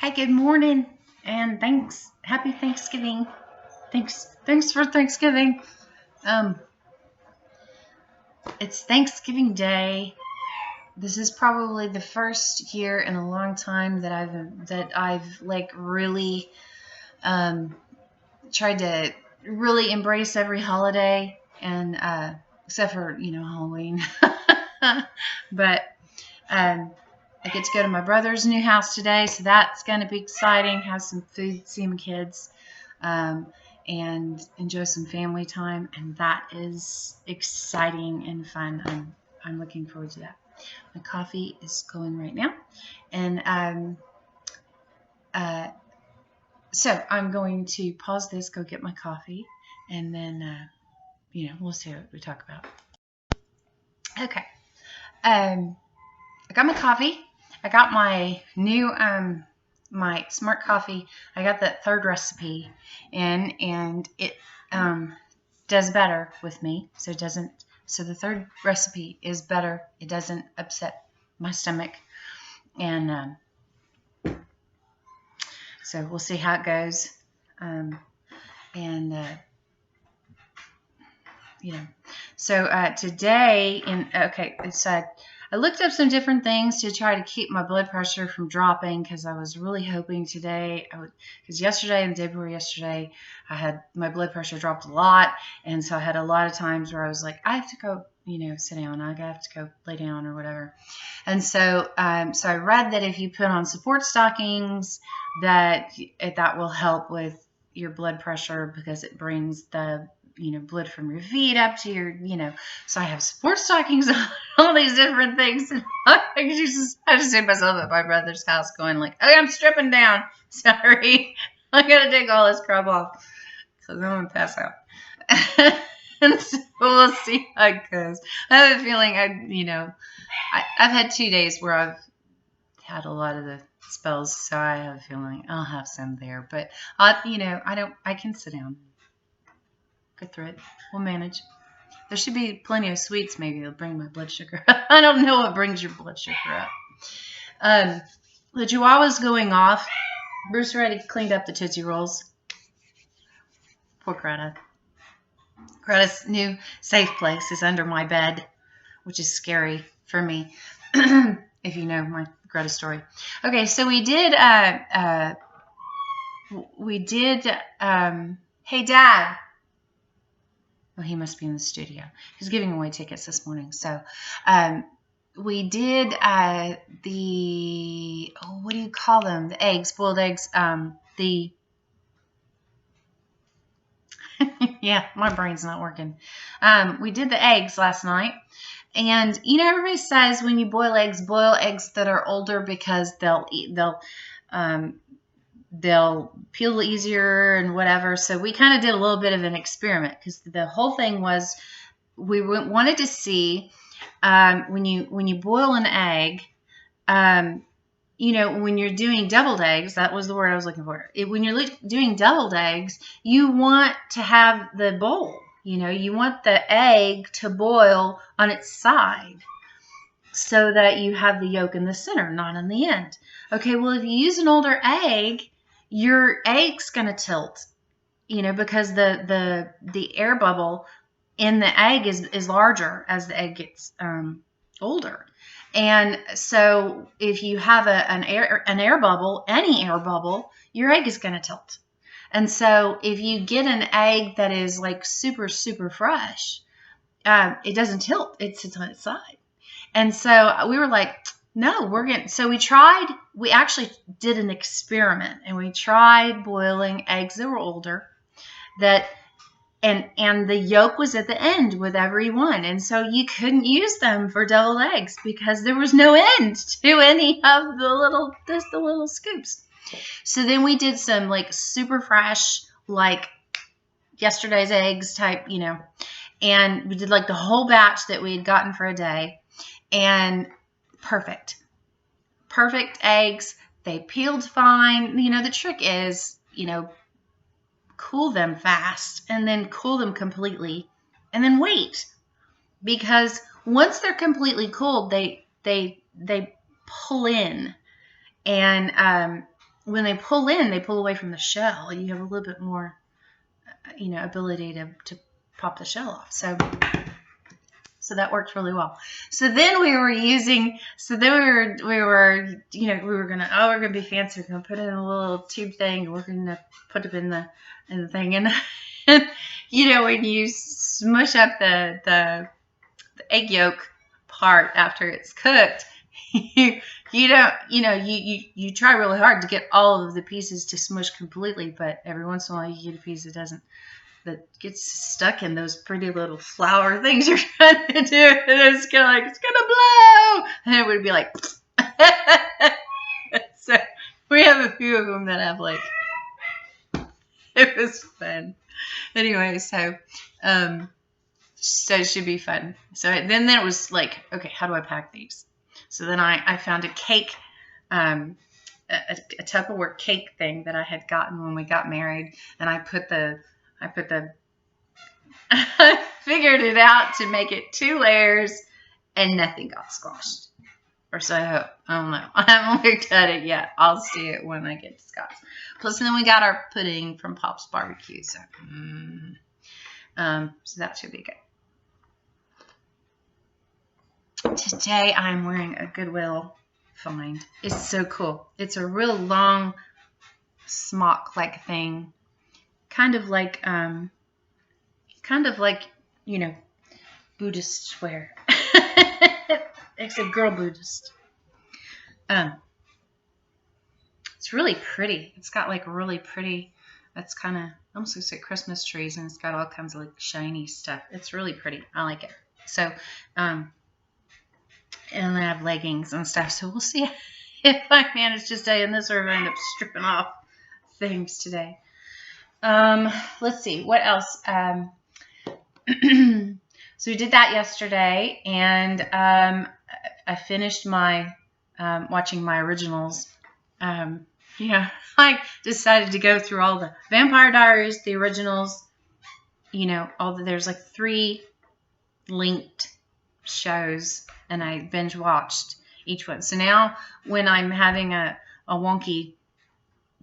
Hi, good morning, and thanks. Happy Thanksgiving. Thanks for Thanksgiving. Um, it's Thanksgiving Day. This is probably the first year in a long time that I've like really tried to really embrace every holiday, and except for Halloween. But I get to go to my brother's new house today, so that's going to be exciting. Have some food, see my kids, and enjoy some family time, and that is exciting and fun. I'm looking forward to that. My coffee is going right now, and so I'm going to pause this, go get my coffee, and then we'll see what we talk about. Okay, I got my coffee. I got my new my smart coffee. I got that third recipe in, and it does better with me. So it doesn't. So the third recipe is better. It doesn't upset my stomach, and so we'll see how it goes. So today it's I looked up some different things to try to keep my blood pressure from dropping, because I was really hoping today, because yesterday and the day before yesterday, I had my blood pressure dropped a lot, and so I had a lot of times where I was like, I have to go, sit down, I have to go lay down or whatever. And so I read that if you put on support stockings, that will help with your blood pressure, because it brings the blood from your feet up to your, so I have support stockings on all these different things. And I just see myself at my brother's house going like, okay, I'm stripping down. Sorry. I got to take all this crap off because I'm going to pass out. And so we'll see how it goes. I have a feeling I've had 2 days where I've had a lot of the spells, so I have a feeling I'll have some there, but I can sit down. Go through it. We'll manage. There should be plenty of sweets. Maybe it'll bring my blood sugar up. I don't know what brings your blood sugar up. The Chihuahua's going off. Bruce already cleaned up the Tootsie Rolls. Poor Greta. Greta's new safe place is under my bed, which is scary for me, if you know my Greta story. Okay, so we did, hey, Dad. Well, he must be in the studio. He's giving away tickets this morning. So we did what do you call them? The eggs, boiled eggs. Yeah, my brain's not working. We did the eggs last night. And, everybody says when you boil eggs that are older, because they'll peel easier and whatever. So we kind of did a little bit of an experiment, because the whole thing was we wanted to see when you boil an egg, when you're doing deviled eggs, that was the word I was looking for. When you're doing deviled eggs, you want to have the bowl. You want the egg to boil on its side, so that you have the yolk in the center, not in the end. Okay, well, if you use an older egg, your egg's going to tilt, because the air bubble in the egg is larger as the egg gets older. And so if you have an air bubble, any air bubble, your egg is going to tilt. And so if you get an egg that is like super, super fresh, it doesn't tilt. It sits on its side. And so we were like, no, we actually did an experiment, and we tried boiling eggs that were older, and the yolk was at the end with every one. And so you couldn't use them for deviled eggs, because there was no end to any of the little scoops. So then we did some like super fresh, like yesterday's eggs type, and we did like the whole batch that we had gotten for a day. And perfect eggs. They peeled fine. The trick is, cool them fast, and then cool them completely, and then wait, because once they're completely cooled, they pull in, and when they pull in, they pull away from the shell. You have a little bit more, ability to pop the shell off. So that worked really well. So then we were gonna be fancy. We're gonna put it in a little tube thing, and we're gonna put it in the thing. And when you smush up the egg yolk part after it's cooked, you try really hard to get all of the pieces to smush completely, but every once in a while you get a piece that gets stuck in those pretty little flour things you're trying to do, and it's kind of like, it's gonna blow, and it would be like so we have a few of them that have like, it was fun. Anyway, so it should be fun. So then it was like, okay, how do I pack these? So then I found a cake, a Tupperware cake thing that I had gotten when we got married, and I figured it out to make it 2 layers, and nothing got squashed. Or so I hope. I don't know. I haven't looked at it yet. I'll see it when I get to Scott's. Plus, then we got our pudding from Pop's Barbecue. So that should be good. Today, I'm wearing a Goodwill find. It's so cool. It's a real long smock-like thing. Kind of like Buddhist wear. Except girl Buddhist. It's really pretty. It's got like really pretty, that's kind of, almost looks like Christmas trees, and it's got all kinds of like shiny stuff. It's really pretty. I like it. So, and I have leggings and stuff. So we'll see if I manage to stay in this or if I end up stripping off things today. Let's see. What else? So we did that yesterday, and I finished my watching my originals. I decided to go through all the Vampire Diaries, the originals. There's like 3 linked shows, and I binge watched each one. So now when I'm having a wonky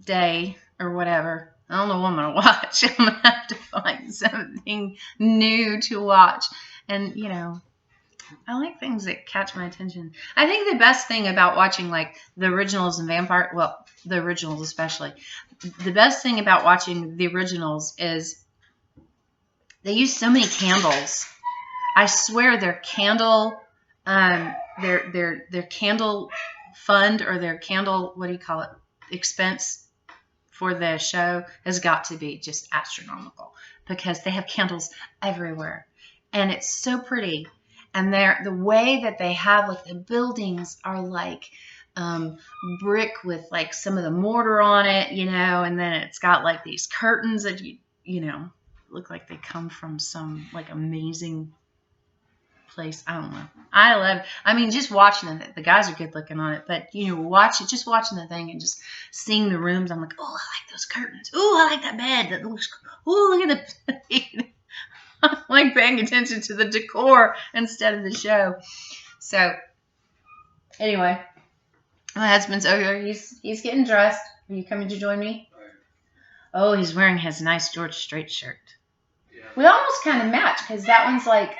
day or whatever, I don't know what I'm going to watch. I'm going to have to find something new to watch. And, I like things that catch my attention. I think the best thing about watching like the originals and the originals especially, the best thing about watching the originals is they use so many candles. I swear their candle, their candle fund, or their candle, what do you call it, expense for the show has got to be just astronomical, because they have candles everywhere, and it's so pretty. And the way that they have, like, the buildings are like brick with like some of the mortar on it, and then it's got like these curtains that look like they come from some like amazing place. I don't know. I love, just watching it. The guys are good looking on it, but just watching the thing and just seeing the rooms. I'm like, oh, I like those curtains. Oh, I like that bed. That looks. Oh, look at the. I'm like paying attention to the decor instead of the show. So anyway, my husband's over here. He's getting dressed. Are you coming to join me? Oh, he's wearing his nice George Strait shirt. Yeah. We almost kind of match, because that one's like.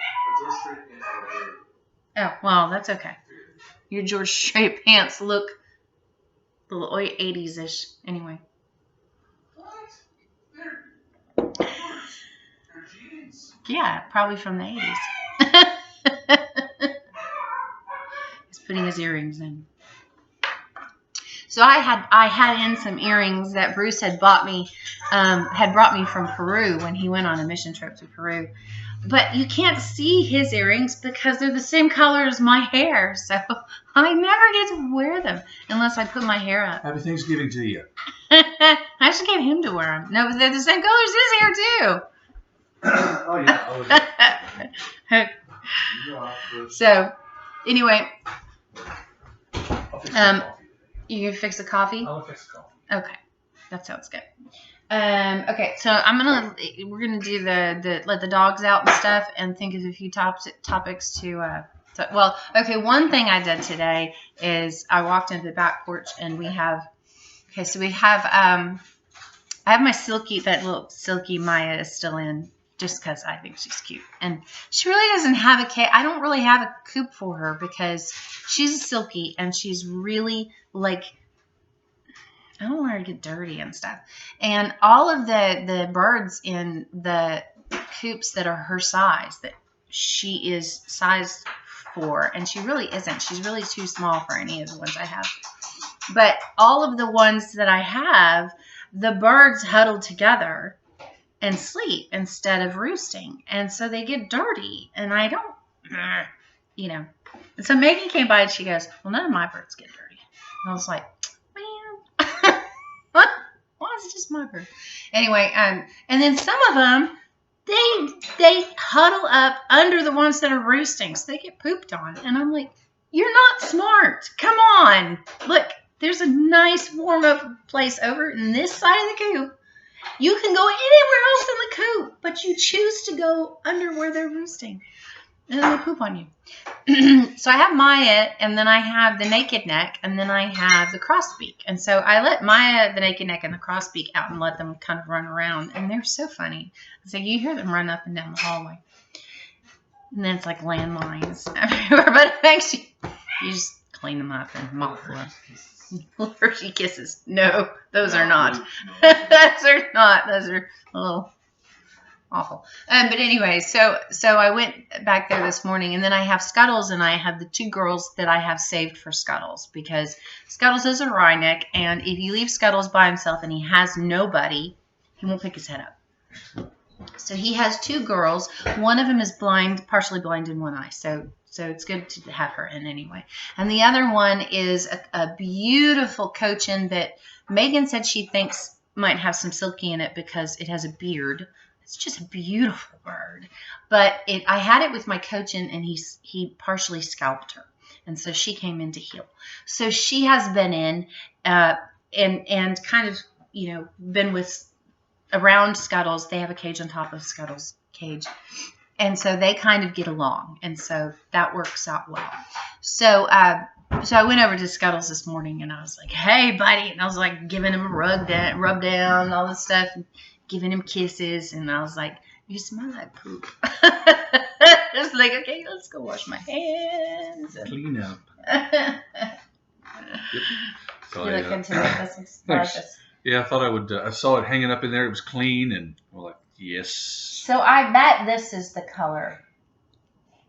Oh, well, that's okay. Your George Strait pants look a little 80s-ish. Anyway. What? They're jeans. Yeah, probably from the 80s. He's putting his earrings in. So I had in some earrings that Bruce had brought me from Peru when he went on a mission trip to Peru. But you can't see his earrings because they're the same color as my hair. So I never get to wear them unless I put my hair up. Happy Thanksgiving to you. I should get him to wear them. No, but they're the same color as his hair too. Oh, yeah. So, anyway. I'll fix the coffee. You gonna fix the coffee? I'll fix the coffee. Okay. That sounds good. Okay, so we're gonna do the let the dogs out and stuff, and think of a few topics to one thing I did today is I walked into the back porch, and we have Okay, so we have I have my that little silky Maya is still in just because I think she's cute. And she really doesn't have a cage. I don't really have a coop for her because she's a silky and she's really like, I don't want her to get dirty and stuff. And all of the birds in the coops that are her size, that she is sized for, and she really isn't. She's really too small for any of the ones I have. But all of the ones that I have, the birds huddle together and sleep instead of roosting. And so they get dirty. And I don't, you know. And so Megan came by and she goes, well, none of my birds get dirty. And I was like, man, why is it just my bird? Anyway, and then some of them, they huddle up under the ones that are roosting. So they get pooped on. And I'm like, you're not smart. Come on. Look, there's a nice warm open place over in this side of the coop. You can go anywhere else in the coop, but you choose to go under where they're roosting. And then they poop on you. So I have Maya, and then I have the naked neck, and then I have the crossbeak. And so I let Maya, the naked neck, and the crossbeak out and let them kind of run around. And they're so funny. So you hear them run up and down the hallway. And then it's like landmines everywhere. But it makes you just clean them up and mop them up. Hershey kisses. No, those are not. Those are not. Those are a little awful. But anyway, so I went back there this morning, and then I have Scuttles, and I have the two girls that I have saved for Scuttles, because Scuttles is a wryneck, and if you leave Scuttles by himself and he has nobody, he won't pick his head up. So he has two girls. One of them is blind, partially blind in one eye. So it's good to have her in anyway. And the other one is a beautiful cochin that Megan said she thinks might have some silky in it because it has a beard. It's just a beautiful bird. But I had it with my cochin, and he partially scalped her. And so she came in to heal. So she has been in and kind of, been with around Scuttles. They have a cage on top of Scuttles' cage. And so they kind of get along. And so that works out well. So I went over to Scuttles this morning, and I was like, hey, buddy. And I was like giving him a rub down, all this stuff, and giving him kisses. And I was like, you smell like poop. Just like, okay, let's go wash my hands. Clean up. Yep. So you look into this. Thanks. Yeah, I thought I would. I saw it hanging up in there. It was clean, and we're like, yes. So I bet this is the color,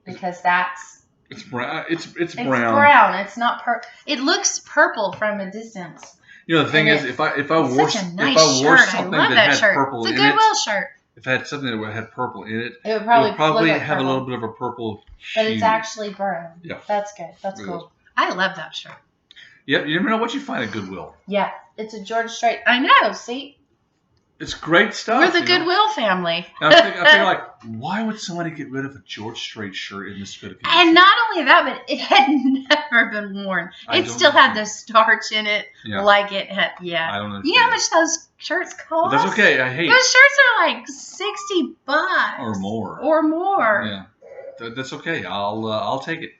because that's. It's brown. It's brown. It's brown. It's not It looks purple from a distance. The thing is, if I wore something that had purple in it, it's a Goodwill shirt. If I had something that had purple in it, it would probably have purple. a little bit of a purple But hue. it's actually brown. Yeah. That's good. That's It cool. is. I love that shirt. Yep, you never know what you find at Goodwill. Yeah, it's a George Strait. I know, see? It's great stuff. We're the Goodwill family. I think like, why would somebody get rid of a George Strait shirt in this good of condition? And not only that, but it had never been worn. It still had the starch in it, like it had, I don't know. You know how much those shirts cost? But that's okay. I hate those shirts are like $60 or more. Yeah, that's okay. I'll take it.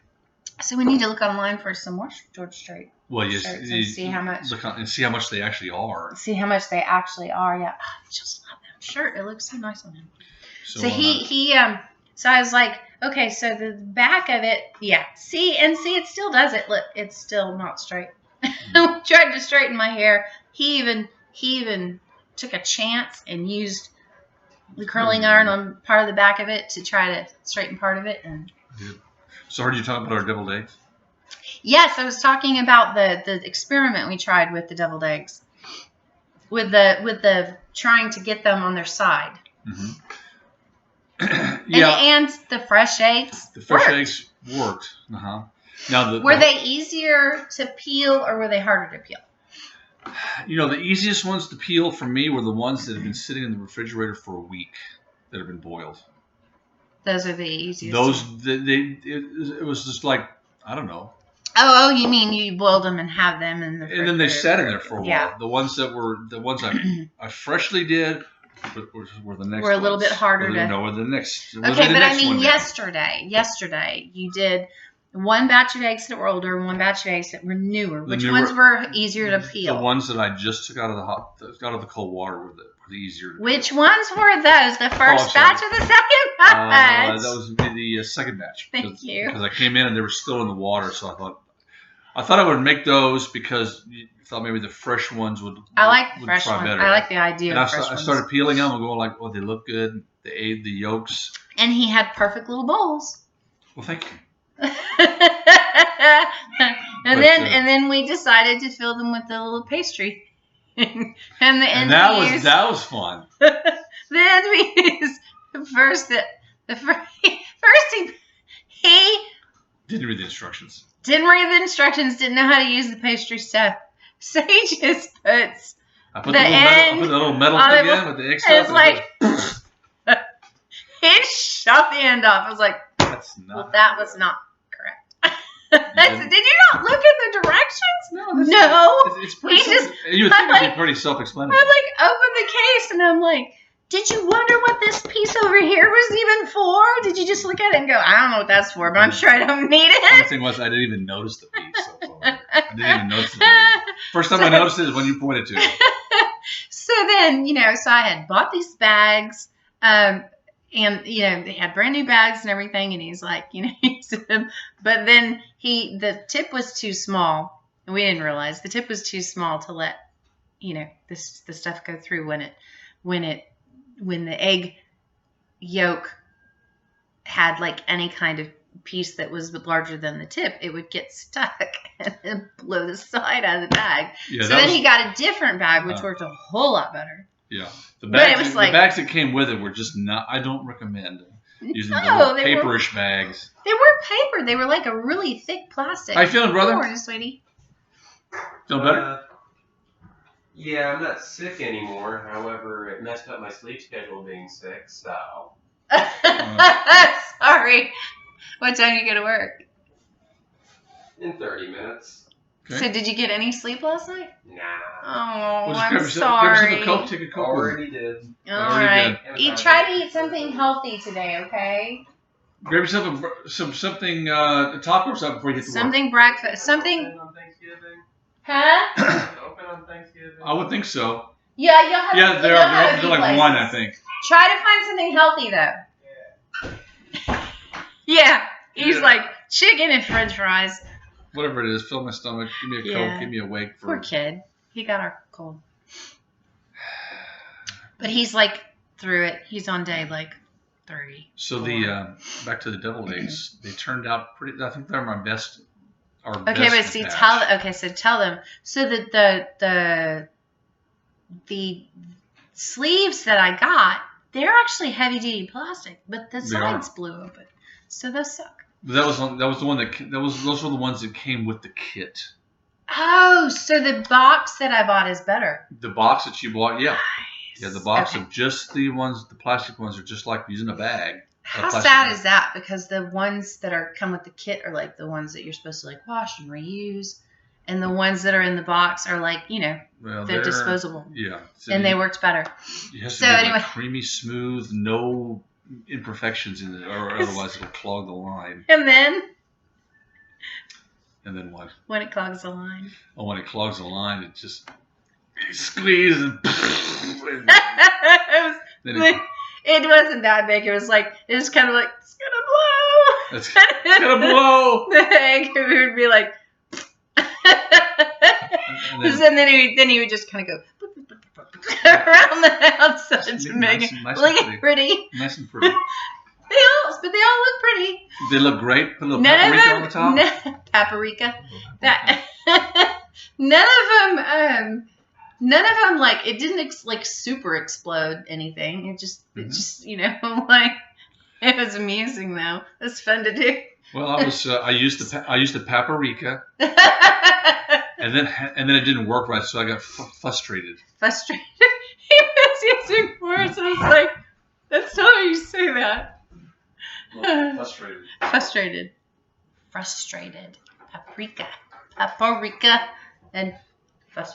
So we need to look online for some more George Strait. Well, yes, shirts and see how much. Look and see how much they actually are. See how much they actually are. Yeah, I just love that shirt. It looks so nice on him. So so I was like, okay, so the back of it, see, it still does it. Look, it's still not straight. We tried to straighten my hair. He even took a chance and used the curling iron on part of the back of it to try to straighten part of it. And so, heard you talk about our deviled eggs? Yes, I was talking about the experiment we tried with the deviled eggs, with the trying to get them on their side. Mm-hmm. And the fresh eggs. The fresh eggs worked. Uh-huh. Now, were they easier to peel or were they harder to peel? The easiest ones to peel for me were the ones that have been sitting in the refrigerator for a week that have been boiled. Those are the easiest. It was just like, I don't know. Oh, you mean you boiled them and have them in the refrigerator? And then they sat in there for a while. Yeah. The ones I freshly did were the next. Were a little bit harder to. No, were the next. Okay, but I mean, yesterday you did One batch of eggs that were older and one batch of eggs that were newer. Which newer, ones were easier to peel? The ones that I just took out of the cold water were the easier to peel. Which ones were those? The first batch or the second batch? That was the second batch. Thank you. Because I came in and they were still in the water, so I thought I would make those because you thought maybe the fresh ones would. I like the fresh ones. Better. I like the idea of fresh I started peeling them and going like, oh, they look good. They ate the yolks. And he had perfect little bowls. Well, thank you. and then we decided to fill them with the little pastry. and that was fun. Then we used first he didn't read the instructions. Didn't read the instructions. Didn't know how to use the pastry stuff. So he just puts I put the little metal thing in with the egg stuff. It's like he shot the end off. I was like, that's not. Well, that was not correct. I said, did you not look at the directions? No. It's pretty. You would think it'd be pretty self-explanatory. I opened the case and I'm like, did you wonder what this piece over here was even for? Did you just look at it and go, I don't know what that's for, but I'm sure I don't need it? The thing was, I didn't even notice the piece. I didn't even notice the piece. First time I noticed it is when you pointed to it. So then, so I had bought these bags, and, they had brand new bags and everything, and he's like, he said them. But then the tip was too small, and we didn't realize the tip was too small to let, the stuff go through when the egg yolk had like any kind of piece that was larger than the tip, it would get stuck and then blow the side out of the bag. Yeah, so then he got a different bag, which worked a whole lot better. Yeah. The bags that came with it were just not, I don't recommend using the paperish bags. They weren't paper. They were like a really thick plastic. How you feeling, brother? Good morning, sweetie. Feeling better? Yeah, I'm not sick anymore. However, it messed up my sleep schedule being sick, so. Sorry. What time do you go to work? In 30 minutes. Okay. So did you get any sleep last night? Nah. Oh, I'm sorry. Take a Coke. Already did. All right. Try to eat something healthy today, okay? Grab yourself something, a taco or something before you hit the work. Something breakfast. Something. Open on Thanksgiving? Huh? Open on Thanksgiving? I would think so. Yeah, you'll have. Yeah, they're like places. 1, I think. Try to find something healthy though. Yeah. He's like chicken and French fries. Whatever it is, fill my stomach. Give me a Coke. Keep me awake. Poor kid. He got our cold. But he's like through it. He's on day like 30. So back to the deviled eggs. They turned out pretty. I think they're my best. Okay, but see, tell them. So the sleeves that I got, they're actually heavy duty plastic, but the sides blew open. So those suck. Those were the ones that came with the kit. Oh, so the box that I bought is better. The box that you bought, yeah. Nice. Yeah, the box of just the plastic ones are just like using a bag. How sad is that? Because the ones that come with the kit are like the ones that you're supposed to like wash and reuse. And the ones that are in the box are like, they're disposable. Yeah. So and they worked better. So anyway. Like creamy, smooth, no imperfections in it, or otherwise it'll clog the line. And then what? When it clogs the line. Oh, when it clogs the line, it just squeezes and it wasn't that big. It was kind of like, it's gonna blow. It's gonna blow. The egg would be like, and then he would just kind of go around the outside to make it look pretty. Nice and pretty. But they all look pretty. They look great. Put a little paprika on the top. Paprika. None of them like it didn't like super explode anything. It just like it was amusing though. It was fun to do. Well, I used the paprika. And then it didn't work right, so I got frustrated. Frustrated? He was using words, and I was like, that's not how you say that. Well, frustrated. Frustrated. Paprika. And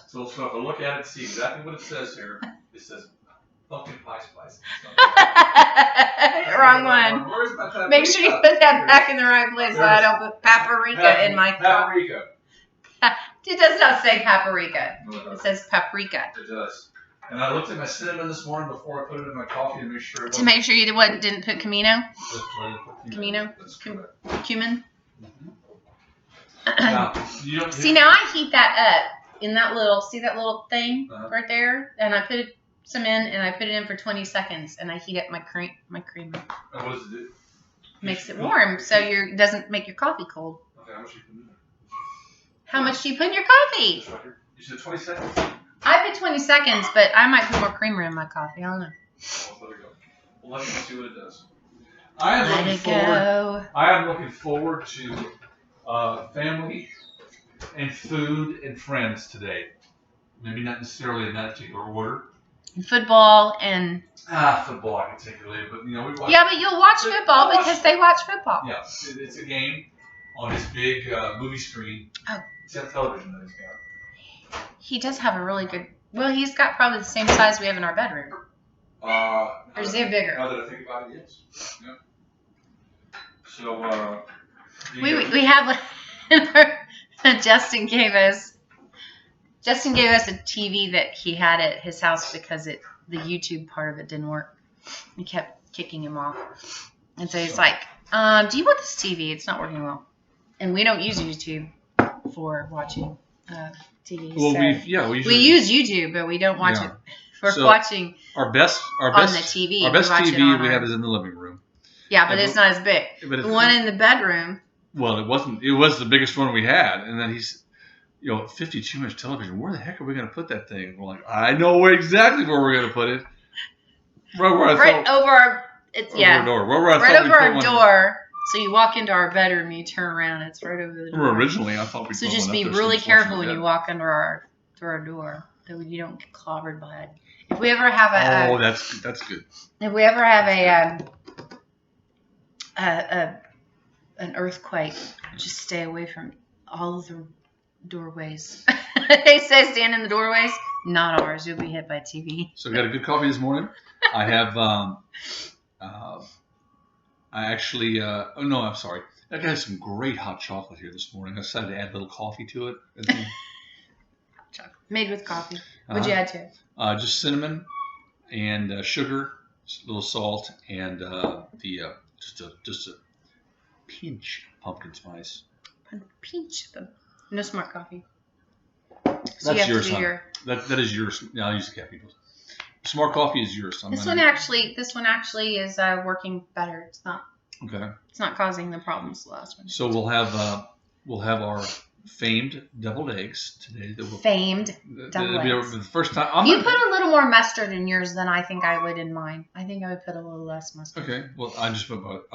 So if I look at it, see exactly what it says here. It says Pumpkin pie spice. Wrong one. Where's my paprika? Make sure you put that back in the right place so I don't put paprika in my coffee. Paprika. It does not say paprika. No, it It doesn't. says paprika. It does. And I looked at my cinnamon this morning before I put it in my coffee to make sure it To make sure you didn't put Camino, Camino. That's correct. cumin. Now, you don't See, now I heat that up in that little, see that little thing Uh-huh. right there? And I put some in, and I put it in for 20 seconds, and I heat up my creamer. And what does it do? Makes it warm, so it doesn't make your coffee cold. Okay, how much you put in there? How much do you put in your coffee? Just right here. You said 20 seconds? I put 20 seconds, but I might put more creamer in my coffee. I don't know. Oh, let it go. Well, let me see what it does. I am Let looking it forward. go. I am looking forward to family and food and friends today. Maybe not necessarily in that particular order. And football and Football I can take it later, but we watch. yeah, but you'll watch football because they watch football. Yeah, it's a game on his big movie screen. Oh. It's that television that he's got. He does have a really good. Well, he's got probably the same size we have in our bedroom. Or is he bigger? Now that I think about it, yes. Yeah. So We have Justin gave us a TV that he had at his house because the YouTube part of it didn't work. He kept kicking him off, and so he's like, "Do you want this TV? It's not working well." And we don't use YouTube for watching TV. well, so we we use YouTube, but we don't watch it for watching our best on the TV. Our best we watch it TV on we our- have is in the living room. Yeah, but it's not as big. But The one in the bedroom. Well, it wasn't. It was the biggest one we had, and then he's, 52-inch television. Where the heck are we going to put that thing? We're like, I know exactly where we're going to put it. Right where I Right thought. over our. It's Over our door. Where I right thought we over put our one. door. So you walk into our bedroom, you turn around, it's right over the door. Originally, I thought we. So put just one be up there really since careful watching when that. you walk under our door, so you don't get clobbered by it. If we ever have Oh, that's good. if we ever have an earthquake, just stay away from all of the doorways. They say stand in the doorways. Not ours. You'll be hit by TV. So I got a good coffee this morning. I have. I actually. Oh no, I'm sorry. I got some great hot chocolate here this morning. I decided to add a little coffee to it. Made with coffee. What'd you add to it? Just cinnamon and sugar, a little salt, and just a pinch of pumpkin spice. Pinch them. No smart coffee. That's yours, son. That is yours. No, I'll use the caffeine. Smart coffee is yours, son. This one actually is working better. It's not. Okay. It's not causing the problems the last one. So we'll have our famed deviled eggs today. Famed deviled eggs. The first time. You put a little more mustard in yours than I think I would in mine. I think I would put a little less mustard. Okay. Well, I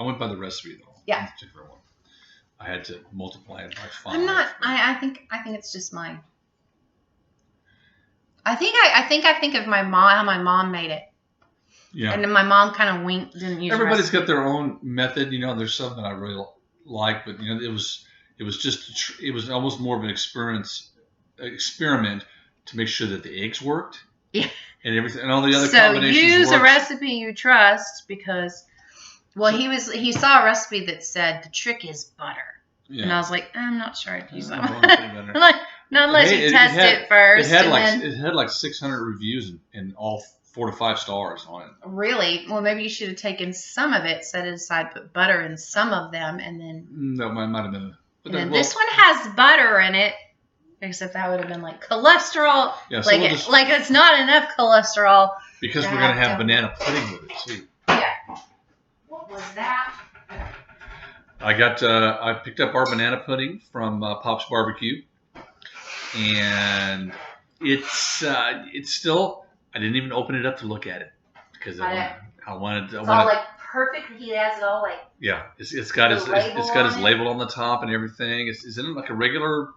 went by the recipe though. Yeah. This particular one. I had to multiply it by 5. I'm not. I think it's just mine. I think of my mom, how my mom made it. Yeah. And then my mom kind of winked, didn't use. Everybody's got their own method. There's some that I really like, but it was almost more of an experiment to make sure that the eggs worked. Yeah. And everything and all the other so combinations. use worked. a recipe you trust because, he saw a recipe that said the trick is butter. Yeah. And I was like, I'm not sure I'd use that I one. don't think better. Like, not unless you test it first. It had like 600 reviews and all 4 to 5 stars on it. Really? Well, maybe you should have taken some of it, set it aside, put butter in some of them, and then. That might have been. And then this one has butter in it, except that would have been like cholesterol. Yeah, so like it's not enough cholesterol. Because we're gonna have banana pudding with it too. Yeah. What was that? I picked up our banana pudding from Pop's Barbecue, and it's still. I didn't even open it up to look at it because I wanted. It's all like perfect. He has it all like. Yeah, it's got his label on the top and everything. It's in like a regular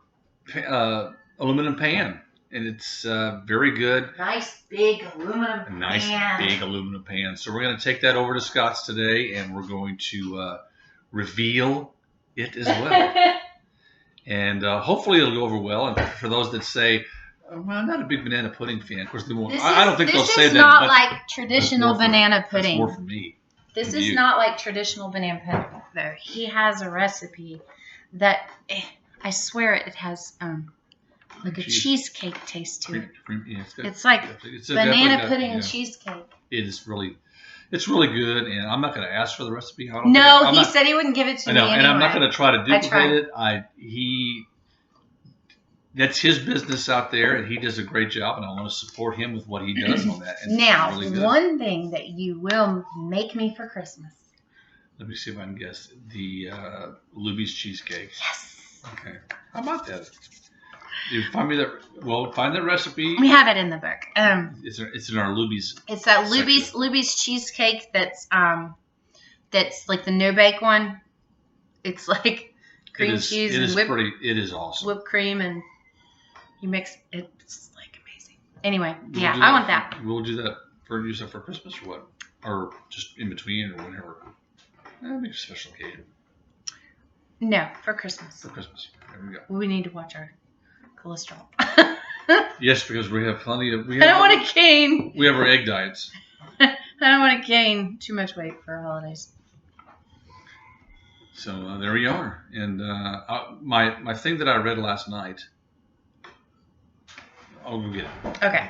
aluminum pan, and it's very good. Nice big aluminum pan. A nice big aluminum pan. So we're going to take that over to Scott's today, and we're going to reveal it as well. And hopefully it'll go over well. And for those that say, Well, I'm not a big banana pudding fan. Of course, they won't. This I don't think they'll this say is that. not That's, like traditional more for- banana That's pudding. more for me. This than is you. not like traditional banana pudding, though. He has a recipe that I swear it has like a cheesecake taste to it. Yeah, It's like it's banana pudding and cheesecake. It's really good, and I'm not going to ask for the recipe. No, he said he wouldn't give it to I know, me and anyway. I'm not going to try to duplicate tried. it. That's his business out there, and he does a great job, and I want to support him with what he does on that. And Now, it's really good. one thing that you will make me for Christmas. Let me see if I can guess. The Luby's cheesecake. Yes. Okay. How about that? You find me that. Well, find that recipe. We have it in the book. It's in our Luby's. It's that section. Luby's cheesecake that's like the no bake one. It's like cream cheese and it is awesome. Whipped cream and you mix it. It's like amazing. Anyway, I want that. We'll do that for use for Christmas or what? Or just in between or whenever. Maybe a special occasion. No, for Christmas. For Christmas. There we go. We need to watch our cholesterol. Yes, because we have plenty of. I don't want to gain. We have our egg diets. I don't want to gain too much weight for holidays. So there we are. And my thing that I read last night. I'll go get it. Okay.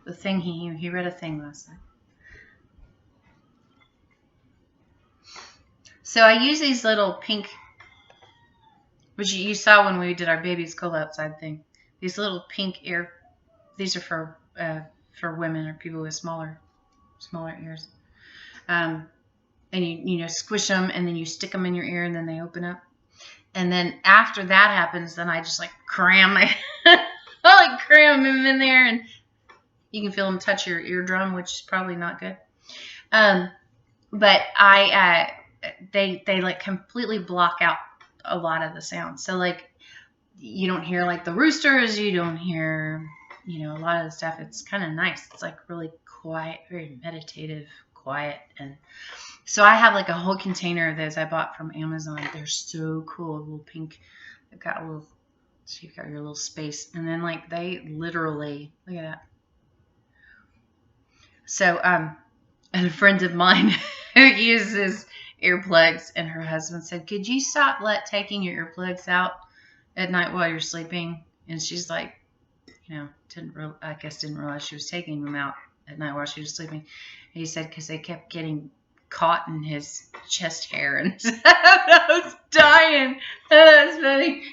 The thing he read a thing last night. So I use these little pink, which you saw when we did our baby's cold outside thing. These little pink ear. These are for women or people with smaller ears. And you squish them and then you stick them in your ear and then they open up. And then after that happens, then I just like cram cram them in there and you can feel them touch your eardrum, which is probably not good. But they like completely block out a lot of the sound. So like you don't hear like the roosters, you don't hear, a lot of the stuff. It's kind of nice. It's like really quiet, very meditative, quiet. And so I have like a whole container of those I bought from Amazon. They're so cool. A little pink. They've got a little, so you've got your little space. And then like they literally, look at that. So, and a friend of mine who uses earplugs, and her husband said, "Could you stop taking your earplugs out at night while you're sleeping?" And she's like, didn't realize she was taking them out at night while she was sleeping. And he said, because they kept getting caught in his chest hair, and I was dying. That's funny.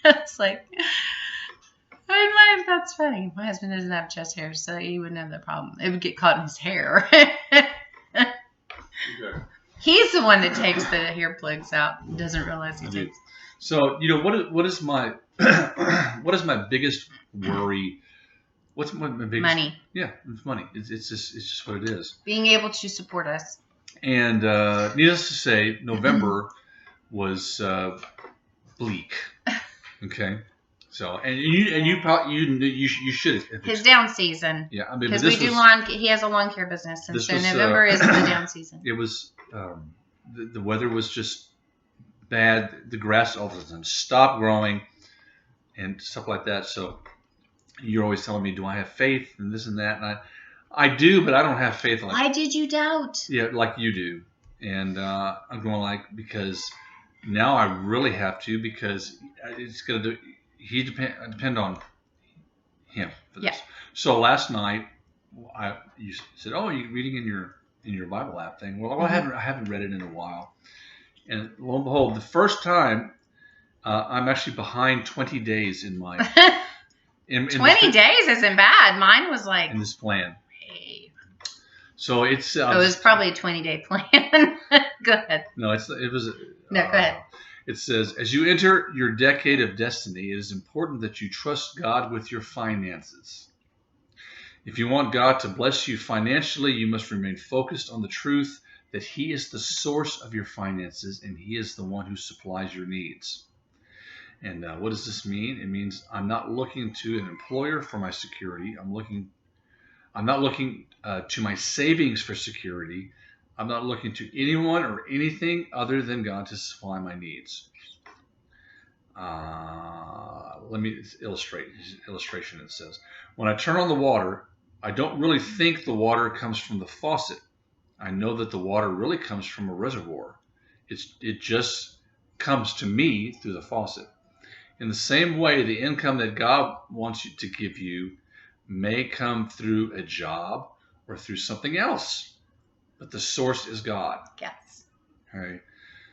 It's like, that's funny. My husband doesn't have chest hair, so he wouldn't have that problem. It would get caught in his hair. Okay. He's the one that takes the hair plugs out. Doesn't realize he takes. So what is my what is my biggest worry? What's my biggest money? Yeah, it's money. It's just what it is. Being able to support us. And needless to say, November was bleak. Okay. So you probably you should. His down season. Yeah, I mean, because he has a lawn care business, and so November is the down season. It was the weather was just bad. The grass all of a sudden stopped growing, and stuff like that. So you're always telling me, do I have faith and this and that, and I do, but I don't have faith. Like, why did you doubt? Yeah, like you do, and I'm going because now I really have to because it's gonna do. He depend on him for this. Yeah. So last night, you said, "Oh, you're reading in your Bible app thing." Well, I haven't read it in a while, and lo and behold, the first time I'm actually behind 20 days in my. 20 days isn't bad. Mine was like in this plan. So it's. It was probably a 20-day plan. Go ahead. No, it was. No, go ahead. It says, as you enter your decade of destiny, it is important that you trust God with your finances. If you want God to bless you financially, you must remain focused on the truth that He is the source of your finances and He is the one who supplies your needs. And what does this mean? It means I'm not looking to an employer for my security. I'm not looking to my savings for security. I'm not looking to anyone or anything other than God to supply my needs. let me illustrate. Illustration, it says, when I turn on the water, I don't really think the water comes from the faucet. I know that the water really comes from a reservoir. It just comes to me through the faucet. In the same way, the income that God wants you to give you may come through a job or through something else, but the source is God. Yes. All right.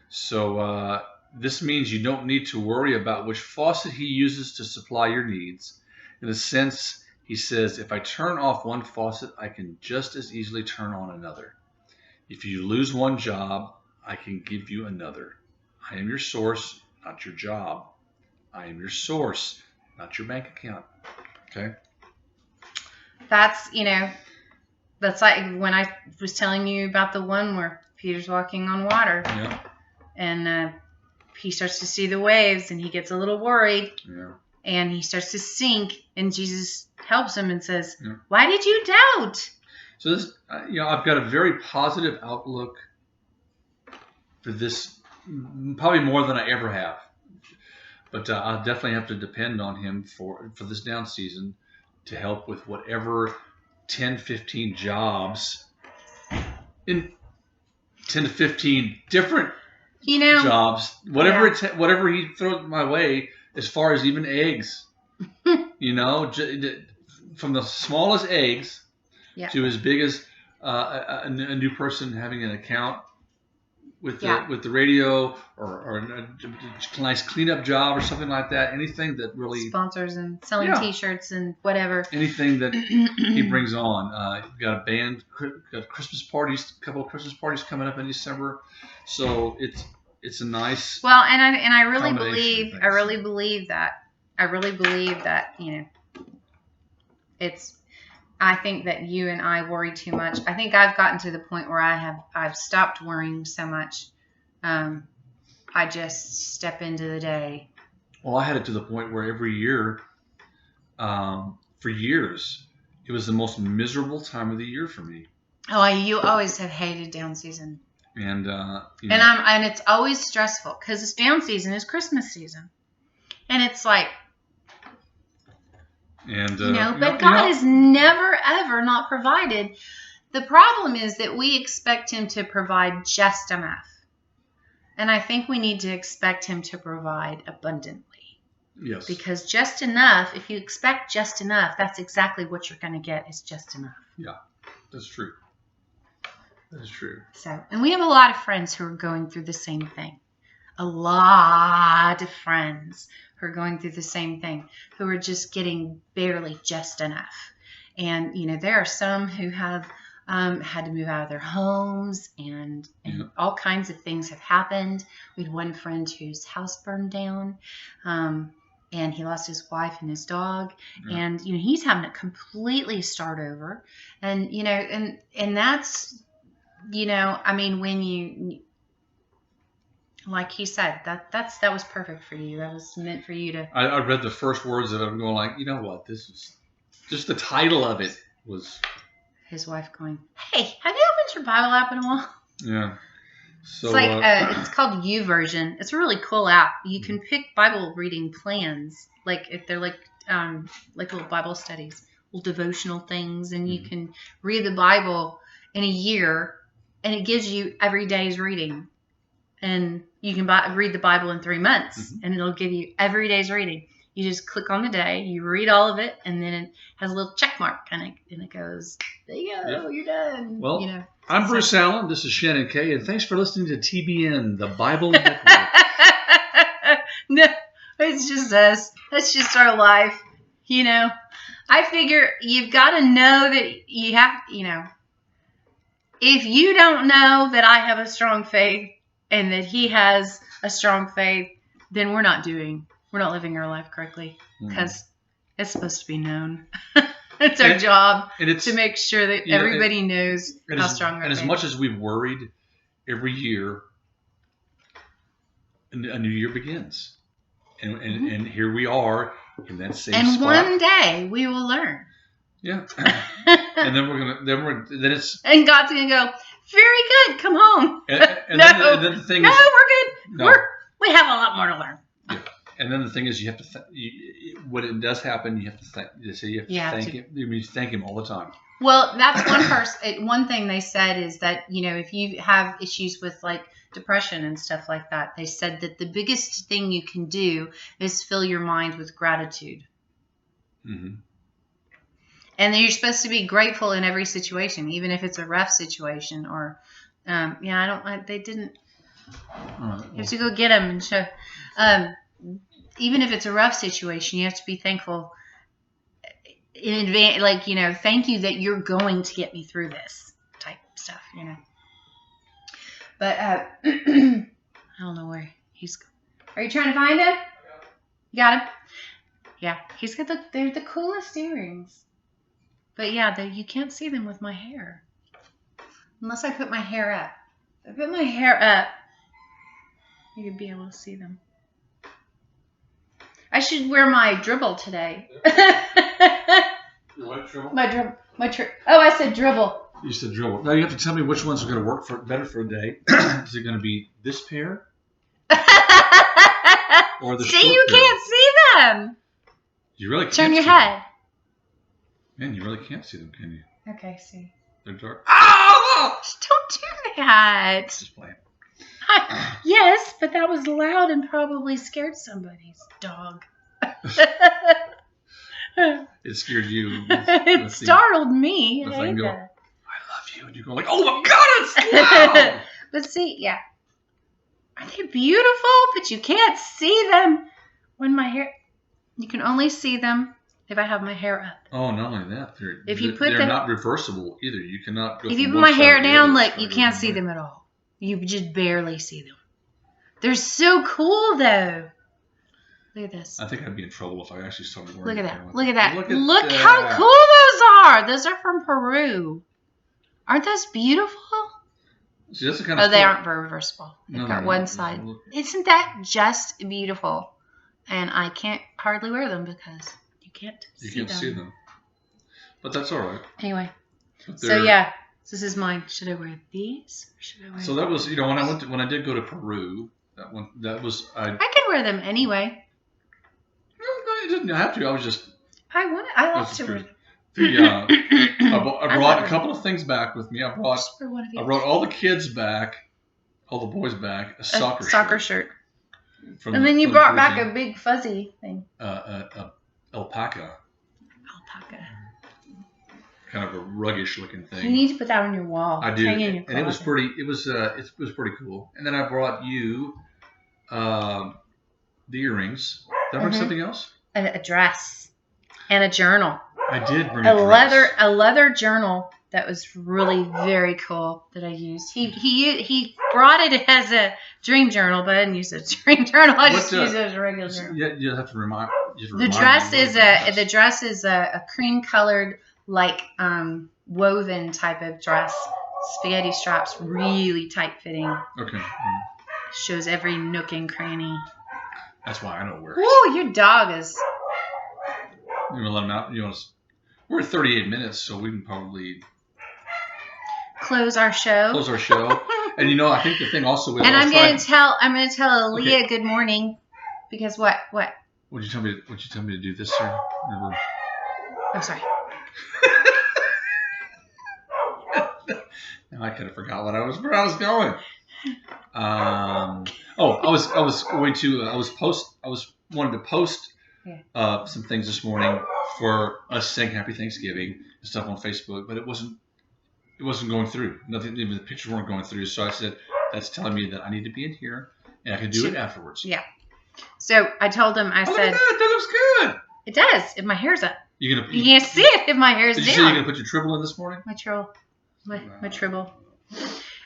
So this means you don't need to worry about which faucet He uses to supply your needs. In a sense, He says, if I turn off one faucet, I can just as easily turn on another. If you lose one job, I can give you another. I am your source, not your job. I am your source, not your bank account. Okay? That's, that's like when I was telling you about the one where Peter's walking on water. Yeah. And he starts to see the waves and he gets a little worried. Yeah. And he starts to sink. And Jesus helps him and says, Yeah. why did you doubt? So this, I've got a very positive outlook for this, probably more than I ever have. But I'll definitely have to depend on Him for this down season to help with whatever 10, 15 jobs in 10 to 15 different jobs, whatever He throws my way, as far as even eggs, from the smallest eggs to as big as a new person having an account with the radio or a nice cleanup job or something like that. Anything that really sponsors and selling T-shirts and whatever. Anything that He brings on. You've got a band, got Christmas parties, a couple of Christmas parties coming up in December. So it's a nice. Well, and I really believe that it's. I think that you and I worry too much. I think I've gotten to the point where I've stopped worrying so much. I just step into the day. Well, I had it to the point where every year, for years, it was the most miserable time of the year for me. Oh, you always have hated down season. And and it's always stressful because it's down season is Christmas season, and it's like. And but God has never ever not provided. The problem is that we expect Him to provide just enough, and I think we need to expect Him to provide abundantly. Yes. Because just enough, if you expect just enough, that's exactly what you're going to get is just enough. Yeah, that's true. That is true. So, and we have a lot of friends who are going through the same thing. A lot of friends who are going through the same thing, who are just getting barely just enough. And, there are some who have had to move out of their homes and all kinds of things have happened. We had one friend whose house burned down and he lost his wife and his dog. Yeah. And, he's having to completely start over. And, and that's, when you... Like he said, that was perfect for you. That was meant for you to. I read the first words of it. I'm going like, you know what? This is just the title of it was. His wife going, "Hey, have you opened your Bible app in a while?" Yeah. So it's like it's called YouVersion. It's a really cool app. You can pick Bible reading plans, like if they're like little Bible studies, little devotional things, and you can read the Bible in a year, and it gives you every day's reading. And you can read the Bible in 3 months, and it'll give you every day's reading. You just click on the day, you read all of it, and then it has a little check mark, and it goes, there you go, you're done. Well, I'm Bruce Allen. This is Shannon Kay, and thanks for listening to TBN, the Bible Network. No, it's just us. That's just our life. I figure you've got to know that you have, if you don't know that I have a strong faith, and that he has a strong faith, then we're not living our life correctly because it's supposed to be known. It's our job to make sure that everybody knows how strong our faith is. And as much as we've worried, every year, a new year begins. And here we are in that same spot. And one day we will learn. Yeah. And then it's. And God's going to go, very good. Come home. And then the thing is, we're good. No. We have a lot more to learn. Yeah. And then the thing is, you have to when it does happen, you have to thank. They say you have to thank him. You thank him all the time. Well, that's one thing they said is that, if you have issues with like depression and stuff like that, they said that the biggest thing you can do is fill your mind with gratitude. Mm-hmm. And you're supposed to be grateful in every situation, even if it's a rough situation or, they didn't. You have to go get them and show. Even if it's a rough situation, you have to be thankful in advance. Like, thank you that you're going to get me through this type stuff, But I don't know where he's. Are you trying to find him? You got him? Yeah, he's got they're the coolest earrings. But yeah, you can't see them with my hair. Unless I put my hair up. If I put my hair up, you could be able to see them. I should wear my dribble today. Your what dribble? Oh, I said dribble. You said dribble. Now you have to tell me which ones are going to work better for a day. Is it going to be this pair? Or the See, you can't see them. You really can't. Turn your see head. Them. Man, you really can't see them, can you? Okay, see. They're dark. Oh! Don't do that. Just playing. Yes, but that was loud and probably scared somebody's dog. It scared you. It startled me. I go, I love you. And you go like, oh my God, it's loud. But see, yeah. Are they beautiful? But you can't see them when my hair... You can only see them if I have my hair up. Oh, not only that. They're not reversible either. You cannot go if you put my hair down, look, you can't see them at all. You just barely see them. They're so cool, though. Look at this. I think I'd be in trouble if I actually started wearing Look at that. Look at that. Look how cool those are. Those are from Peru. Aren't those beautiful? See, that's the kind of they aren't reversible. They've got one side. No. Isn't that just beautiful? And I can't hardly wear them because you can't see them. But that's all right. Anyway. So yeah, this is mine. Should I wear these? Or should I wear So that was, when I did go to Peru, I could wear them anyway. No, you didn't have to. I was just. I like to wear them. I brought a couple of things back with me. I brought all the kids back, all the boys back, a soccer shirt. And then you brought back a big fuzzy thing. Alpaca. Kind of a ruggish looking thing. You need to put that on your wall. I do, and it was pretty. It was pretty cool. And then I brought you the earrings. Did I bring something else? A dress and a journal. I did bring a leather journal that was really very cool that I used. He brought it as a dream journal, but I didn't use it as a dream journal. I just used it as a regular journal. Yeah, you have to remind. The dress is a cream colored woven type of dress. Spaghetti straps, really tight fitting. Okay. Shows every nook and cranny. That's why I know where. Ooh, your dog is. You want to let him out? We're at 38 minutes, so we can probably close our show. And I think the thing also. And I'm going to tell Aaliyah good morning, because what? Would you tell me to do this, sir? Remember? Oh, sorry. Now I kind of forgot where I was going. I wanted to post some things this morning for us saying Happy Thanksgiving and stuff on Facebook, but it wasn't going through. Nothing, even the pictures weren't going through. So I said, that's telling me that I need to be in here and I can do it afterwards. Yeah. So I told him, I said, that looks good. It does if my hair's up. You can't see it if my hair's down. Did you say you're gonna put your tribble in this morning? My tribble.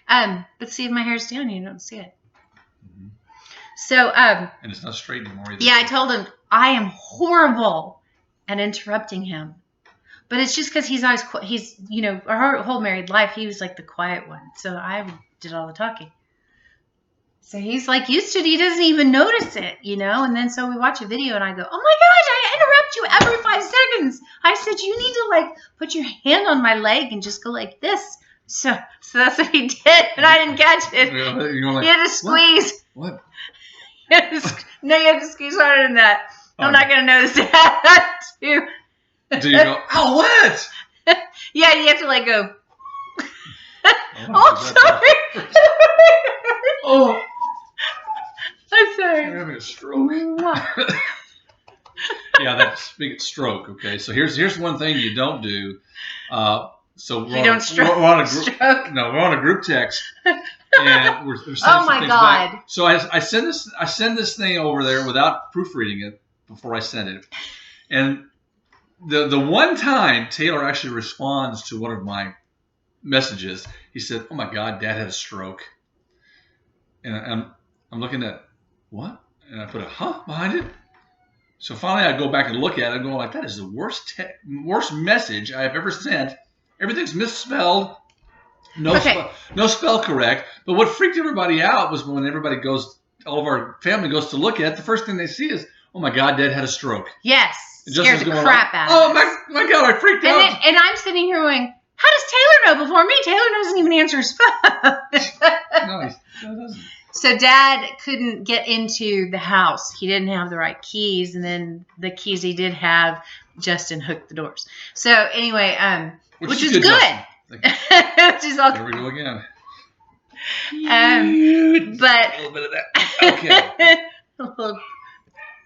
But see, if my hair's down, you don't see it. Mm-hmm. So and it's not straight anymore either. Yeah, I told him I am horrible at interrupting him, but it's just because he's our whole married life he was like the quiet one, so I did all the talking. So he's like used to it. He doesn't even notice it, And then so we watch a video and I go, oh my gosh, I interrupt you every 5 seconds. I said, you need to put your hand on my leg and just go like this. So that's what he did, and I didn't catch it. He had to squeeze. What? No, you have to squeeze harder than that. I'm Okay. not going to notice that, too. Do you go, oh, what? Yeah, you have to let go. Oh, sorry. Oh, I'm sorry. you're having a stroke. Yeah, that's big stroke. Okay, so here's one thing you don't do. So You don't stroke. we're on a group. Stroke. No, we're on a group text, and we're sending Oh some my things God. back. So I send this thing over there without proofreading it before I send it, and the one time Taylor actually responds to one of my messages, he said, "Oh my God, Dad had a stroke," and I'm looking at what, and I put a huh behind it. So finally, I go back and look at it and go like, that is the worst message I've ever sent. Everything's misspelled, no spell correct. But what freaked everybody out was when all of our family goes to look at it, the first thing they see is, oh my God, Dad had a stroke. Yes. And Scared Justin's the going crap like, out of oh us. my God, I freaked out. And I'm sitting here going, how does Taylor know before me? Taylor doesn't even answer his phone. No, he doesn't. So Dad couldn't get into the house. He didn't have the right keys, and then the keys he did have, Justin hooked the doors. So anyway, which is good. Which is all There we go again. but a little bit of that. Okay. a little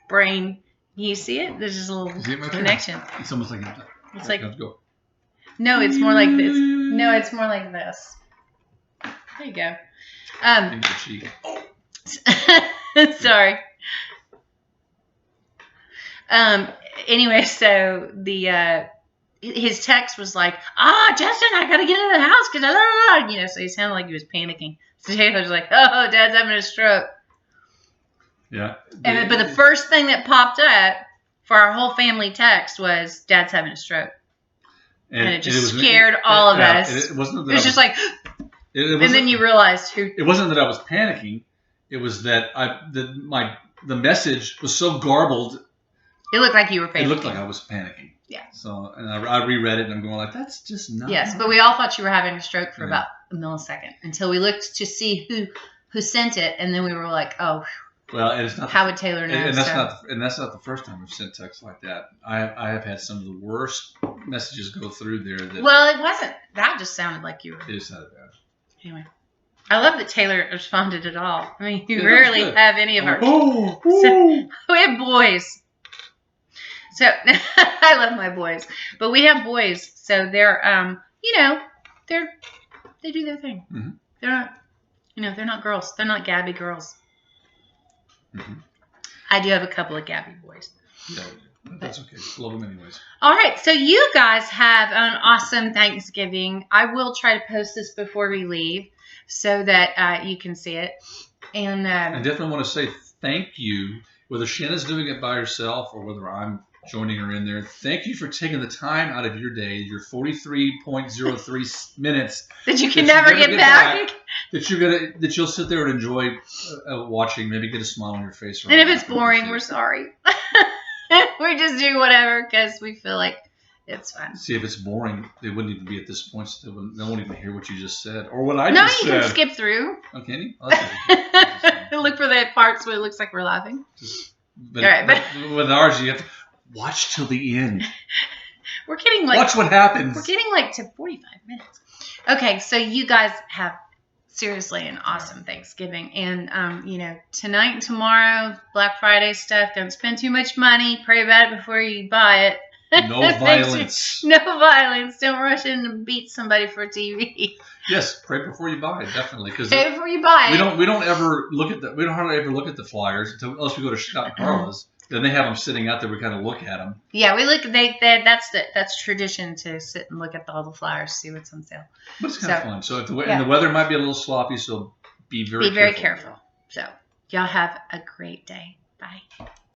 brain. You see it? There's just a little connection. It's almost like It's like go. no, it's more like this. No, it's more like this. There you go. Into your cheek. Sorry. Anyway, so his text was like, Justin, I gotta get into the house because so he sounded like he was panicking. So Taylor's like, oh, Dad's having a stroke. Yeah. But the first thing that popped up for our whole family text was, Dad's having a stroke. And it just scared all of us. It wasn't that it was just like, and then you realized who. It wasn't that I was panicking. It was that the message was so garbled. It looked like you were panicking. It looked like I was panicking. Yeah. So, and I reread it and I'm going like, that's just not. Yes, but we all thought you were having a stroke for about a millisecond until we looked to see who sent it, and then we were like, oh. Well, and it's not. How would Taylor know? And that's not the first time we've sent texts like that. I have had some of the worst messages go through there. Well, it wasn't. That just sounded like you were. It sounded bad. Anyway, I love that Taylor responded at all. I mean, you rarely have any of our. So, we have boys. So I love my boys, but we have boys. So they're they do their thing. Mm-hmm. They're not girls. They're not Gabby girls. Mm-hmm. I do have a couple of Gabby boys. Yeah, that's okay. Love them anyways. All right, so you guys have an awesome Thanksgiving. I will try to post this before we leave so that you can see it. And I definitely want to say thank you, whether Shannon's doing it by herself or whether I'm joining her in there. Thank you for taking the time out of your day, your 43.03 minutes that you can never get back. That you'll sit there and enjoy watching, maybe get a smile on your face. And if it's boring, we're sorry. We just do whatever because we feel like it's fun. See, if it's boring, they wouldn't even be at this point. So they won't even hear what you just said or what I just said. No, you can skip through. Oh, can you? Oh, look for the parts where it looks like we're laughing. All right, but with ours, you have to watch till the end. We're getting watch what happens. We're getting to 45 minutes. Okay, so you guys have seriously an awesome Thanksgiving, and tonight and tomorrow, Black Friday stuff. Don't spend too much money. Pray about it before you buy it. No violence. No violence. Don't rush in and beat somebody for a TV. Yes, pray before you buy it, definitely. Pray before you buy it. We don't ever look at we don't hardly ever look at the flyers unless we go to Scott and Carla's. Then they have them sitting out there. We kind of look at them. Yeah, we look. That's tradition to sit and look at all the flyers, see what's on sale. But it's kind of fun. So and the weather might be a little sloppy, so be very careful. So y'all have a great day. Bye.